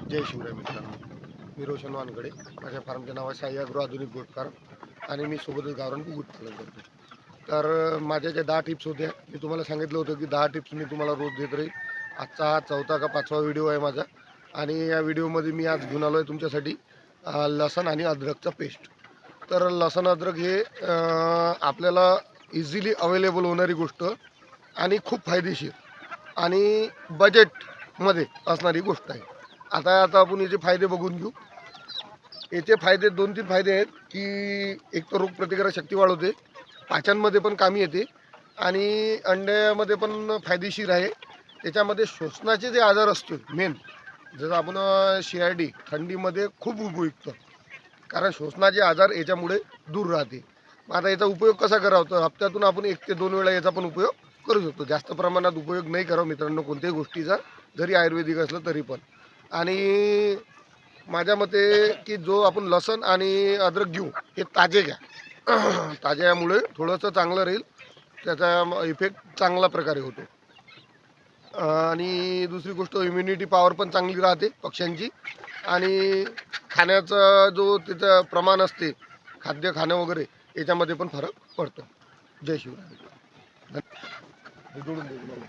जय शिवराय मित्रांनो, मी रोशन वानकडे. माझ्या फार्मचे नाव आहे साई ॲग्रो आधुनिक गोट फार्म आणि मी सोबतच गावरान कुक्कुट पालन करतो. तर माझ्या ज्या 10 टिप्स होत्या, मी तुम्हाला सांगितलं होतं की 10 टिप्स मी तुम्हाला रोज देत राहील. आजचा हा 4था का 5वा व्हिडिओ आहे माझा आणि या व्हिडिओमध्ये मी आज घेऊन आलो आहे तुमच्यासाठी लसण आणि अद्रकचा पेस्ट. तर लसण अद्रक हे आपल्याला इझिली अवेलेबल होणारी गोष्ट आणि खूप फायदेशीर आणि बजेटमध्ये असणारी गोष्ट आहे. आता आपण याचे फायदे बघून घेऊ. याचे फायदे 2-3 फायदे आहेत की एक तर रोगप्रतिकारक शक्ती वाढवते, पाचनमध्ये पण कामी येते आणि अंड्यामध्ये पण फायदेशीर आहे. त्याच्यामध्ये श्वसनाचे जे आजार असतील मेन, जसं आपण CRD थंडीमध्ये खूप उपयुक्त, कारण श्वसनाचे आजार याच्यामुळे दूर राहते. मग आता याचा उपयोग कसा करावा, तर हप्त्यातून आपण 1 ते 2 वेळा याचा पण उपयोग करू शकतो. जास्त प्रमाणात उपयोग नाही करावा मित्रांनो कोणत्याही गोष्टीचा, जरी आयुर्वेदिक असलं तरी पण. आणि माझ्या मते की जो आपण लसण आणि अद्रक घेऊ हे ताजे घ्या. ताज्यामुळे थोडंसं चांगलं राहील, त्याचा इफेक्ट चांगला प्रकारे होतो. आणि दुसरी गोष्ट इम्युनिटी पॉवर पण चांगली राहते पक्ष्यांची. आणि खाण्याचा जो त्याचं प्रमाण असते, खाद्य खाणं वगैरे, याच्यामध्ये पण फरक पडतो. जय शिवराय. जोडून देऊ मला.